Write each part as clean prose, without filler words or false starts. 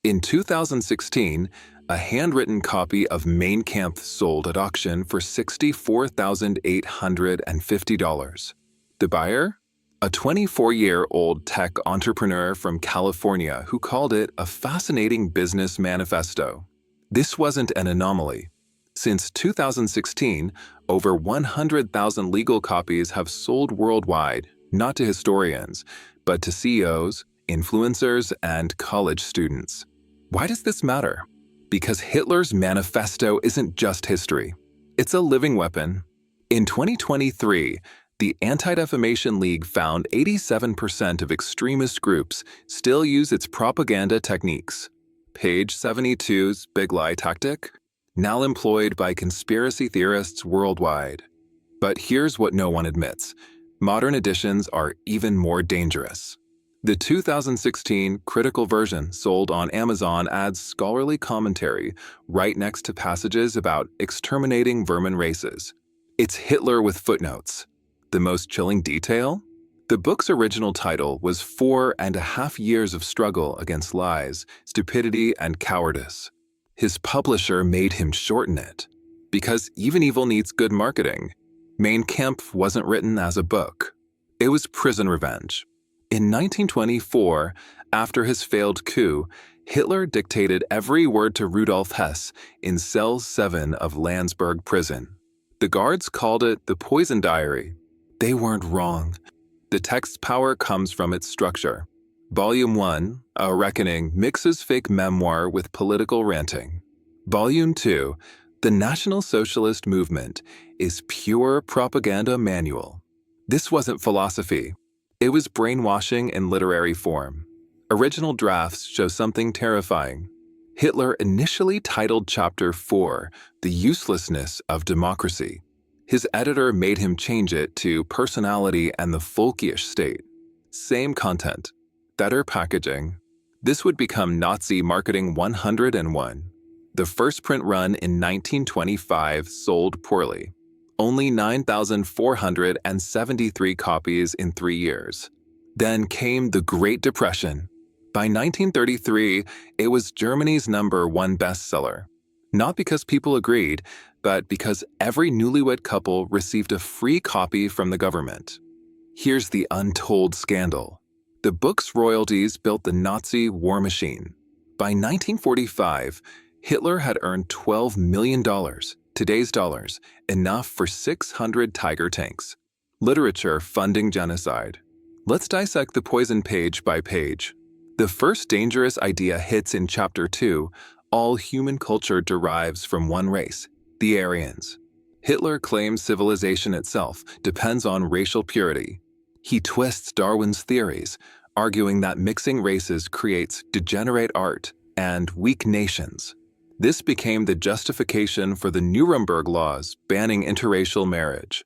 In 2016, a handwritten copy of Mein Kampf sold at auction for $64,850. The buyer? A 24-year-old tech entrepreneur from California who called it a fascinating business manifesto. This wasn't an anomaly. Since 2016, over 100,000 legal copies have sold worldwide, not to historians, but to CEOs, influencers, and college students. Why does this matter? Because Hitler's manifesto isn't just history. It's a living weapon. In 2023, the Anti-Defamation League found 87% of extremist groups still use its propaganda techniques. Page 72's Big Lie tactic? Now employed by conspiracy theorists worldwide. But here's what no one admits. Modern editions are even more dangerous. The 2016 critical version sold on Amazon adds scholarly commentary right next to passages about exterminating vermin races. It's Hitler with footnotes. The most chilling detail? The book's original title was 4.5 Years of Struggle Against Lies, Stupidity, and Cowardice. His publisher made him shorten it. Because even evil needs good marketing. Mein Kampf wasn't written as a book. It was prison revenge. In 1924, after his failed coup, Hitler dictated every word to Rudolf Hess in Cell 7 of Landsberg prison. The guards called it the Poison Diary. They weren't wrong. The text's power comes from its structure. Volume 1, A Reckoning, mixes fake memoir with political ranting. Volume 2, The National Socialist Movement, is pure propaganda manual. This wasn't philosophy. It was brainwashing in literary form. Original drafts show something terrifying. Hitler initially titled Chapter 4, The Uselessness of Democracy. His editor made him change it to Personality and the Folkish State. Same content, better packaging. This would become Nazi Marketing 101. The first print run in 1925 sold poorly. Only 9,473 copies in 3 years. Then came the Great Depression. By 1933, it was Germany's #1 bestseller. Not because people agreed, but because every newlywed couple received a free copy from the government. Here's the untold scandal. The book's royalties built the Nazi war machine. By 1945, Hitler had earned $12 million. Today's dollars, enough for 600 Tiger tanks. Literature funding genocide. Let's dissect the poison page by page. The first dangerous idea hits in Chapter 2. All human culture derives from one race, the Aryans. Hitler claims civilization itself depends on racial purity. He twists Darwin's theories, arguing that mixing races creates degenerate art and weak nations. This became the justification for the Nuremberg laws banning interracial marriage.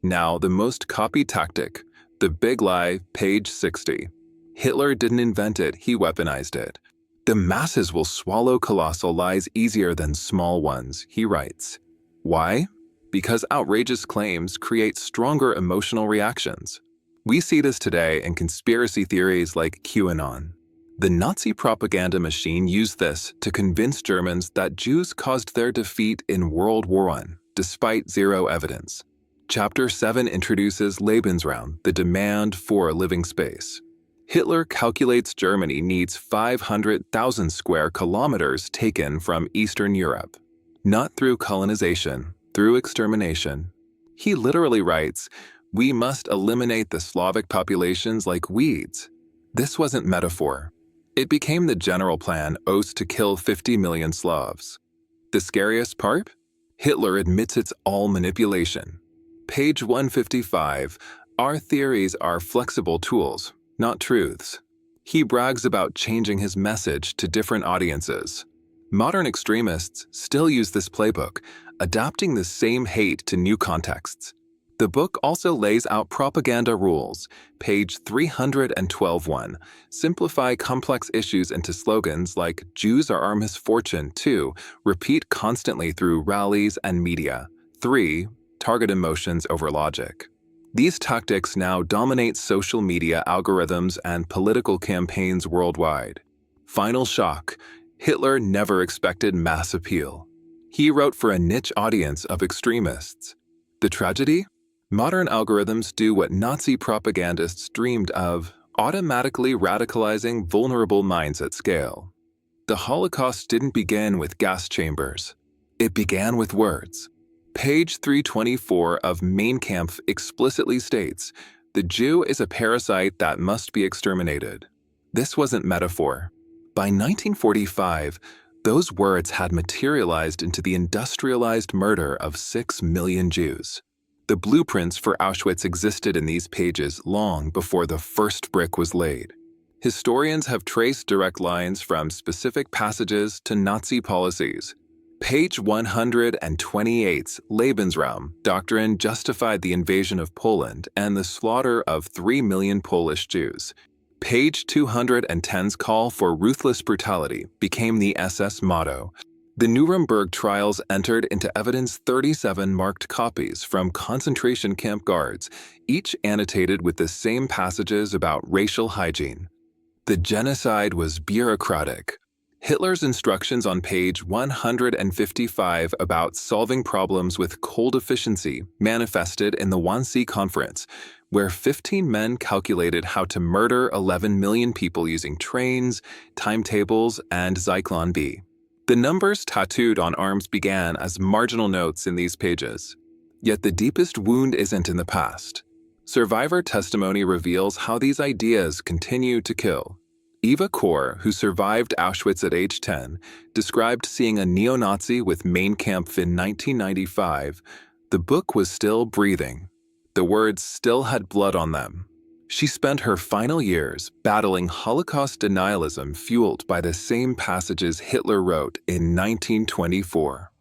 Now, the most copied tactic, the Big Lie, page 60. Hitler didn't invent it, he weaponized it. The masses will swallow colossal lies easier than small ones, he writes. Why? Because outrageous claims create stronger emotional reactions. We see this today in conspiracy theories like QAnon. The Nazi propaganda machine used this to convince Germans that Jews caused their defeat in World War I, despite zero evidence. Chapter 7 introduces Lebensraum, the demand for living space. Hitler calculates Germany needs 500,000 square kilometers taken from Eastern Europe. Not through colonization, through extermination. He literally writes, "We must eliminate the Slavic populations like weeds." This wasn't metaphor. It became the general plan to kill 50 million Slavs. The scariest part? Hitler admits it's all manipulation. Page 155, our theories are flexible tools, not truths. He brags about changing his message to different audiences. Modern extremists still use this playbook, adapting the same hate to new contexts. The book also lays out propaganda rules, page 312-1. Simplify complex issues into slogans like Jews are our misfortune. 2. Repeat constantly through rallies and media. 3. Target emotions over logic. These tactics now dominate social media algorithms and political campaigns worldwide. Final shock. Hitler never expected mass appeal. He wrote for a niche audience of extremists. The tragedy? Modern algorithms do what Nazi propagandists dreamed of, automatically radicalizing vulnerable minds at scale. The Holocaust didn't begin with gas chambers. It began with words. Page 324 of Mein Kampf explicitly states, "The Jew is a parasite that must be exterminated." This wasn't metaphor. By 1945, those words had materialized into the industrialized murder of 6 million Jews. The blueprints for Auschwitz existed in these pages long before the first brick was laid. Historians have traced direct lines from specific passages to Nazi policies. Page 128's Lebensraum doctrine justified the invasion of Poland and the slaughter of 3 million Polish Jews. Page 210's call for ruthless brutality became the SS motto. The Nuremberg trials entered into evidence 37 marked copies from concentration camp guards, each annotated with the same passages about racial hygiene. The genocide was bureaucratic. Hitler's instructions on page 155 about solving problems with cold efficiency manifested in the Wannsee Conference, where 15 men calculated how to murder 11 million people using trains, timetables, and Zyklon B. The numbers tattooed on arms began as marginal notes in these pages. Yet the deepest wound isn't in the past. Survivor testimony reveals how these ideas continue to kill. Eva Kor, who survived Auschwitz at age 10, described seeing a neo-Nazi with Mein Kampf in 1995. The book was still breathing. The words still had blood on them. She spent her final years battling Holocaust denialism fueled by the same passages Hitler wrote in 1924.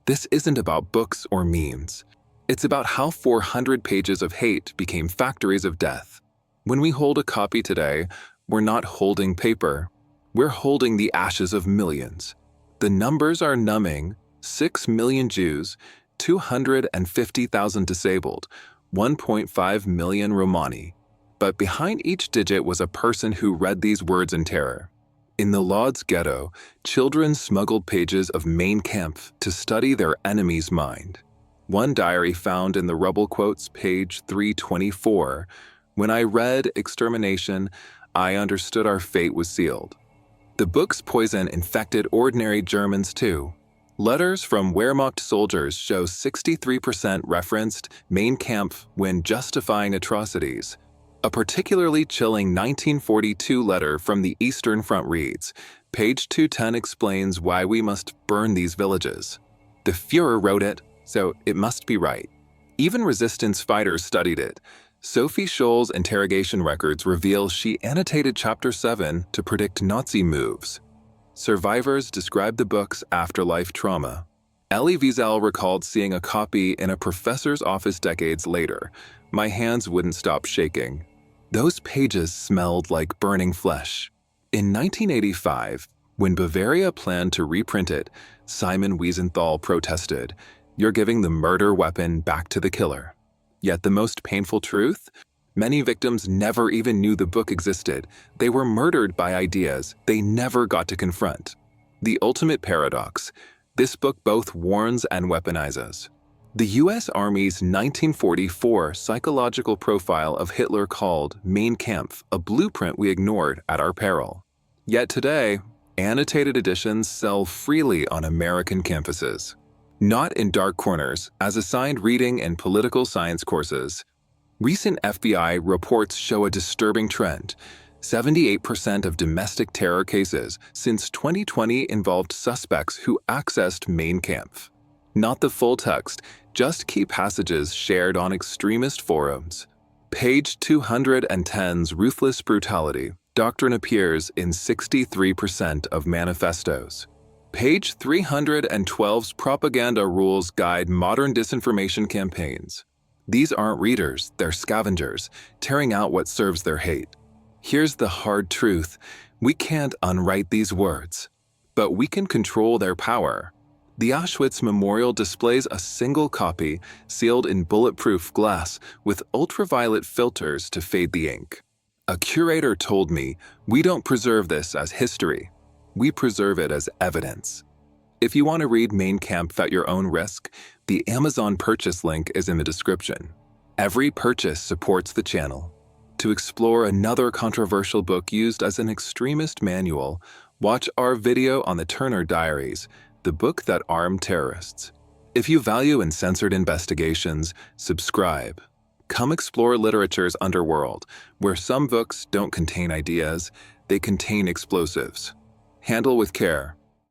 This isn't about books or memes. It's about how 400 pages of hate became factories of death. When we hold a copy today, we're not holding paper. We're holding the ashes of millions. The numbers are numbing: 6 million Jews, 250,000 disabled, 1.5 million Romani. But behind each digit was a person who read these words in terror. In the Lodz ghetto, children smuggled pages of Mein Kampf to study their enemy's mind. One diary found in the rubble quotes page 324, "When I read extermination, I understood our fate was sealed." The book's poison infected ordinary Germans too. Letters from Wehrmacht soldiers show 63% referenced Mein Kampf when justifying atrocities. A particularly chilling 1942 letter from the Eastern Front reads, page 210 explains why we must burn these villages. The Führer wrote it, so it must be right. Even resistance fighters studied it. Sophie Scholl's interrogation records reveal she annotated Chapter 7 to predict Nazi moves. Survivors described the book's afterlife trauma. Elie Wiesel recalled seeing a copy in a professor's office decades later. "My hands wouldn't stop shaking. Those pages smelled like burning flesh." In 1985, when Bavaria planned to reprint it, Simon Wiesenthal protested, "You're giving the murder weapon back to the killer." Yet the most painful truth? Many victims never even knew the book existed. They were murdered by ideas they never got to confront. The ultimate paradox: this book both warns and weaponizes. The U.S. Army's 1944 psychological profile of Hitler called Mein Kampf a blueprint we ignored at our peril. Yet today, annotated editions sell freely on American campuses. Not in dark corners, as assigned reading and political science courses. Recent FBI reports show a disturbing trend. 78% of domestic terror cases since 2020 involved suspects who accessed Mein Kampf. Not the full text, just key passages shared on extremist forums. Page 210's ruthless brutality doctrine appears in 63% of manifestos. Page 312's propaganda rules guide modern disinformation campaigns. These aren't readers, they're scavengers, tearing out what serves their hate. Here's the hard truth: we can't unwrite these words, but we can control their power. The Auschwitz Memorial displays a single copy, sealed in bulletproof glass with ultraviolet filters to fade the ink. A curator told me, "We don't preserve this as history. We preserve it as evidence. If you want to read Mein Kampf at your own risk, the Amazon purchase link is in the description. Every purchase supports the channel. To explore another controversial book used as an extremist manual, watch our video on the Turner Diaries, the book that armed terrorists. If you value uncensored investigations, subscribe. Come explore literature's underworld, where some books don't contain ideas, they contain explosives. Handle with care.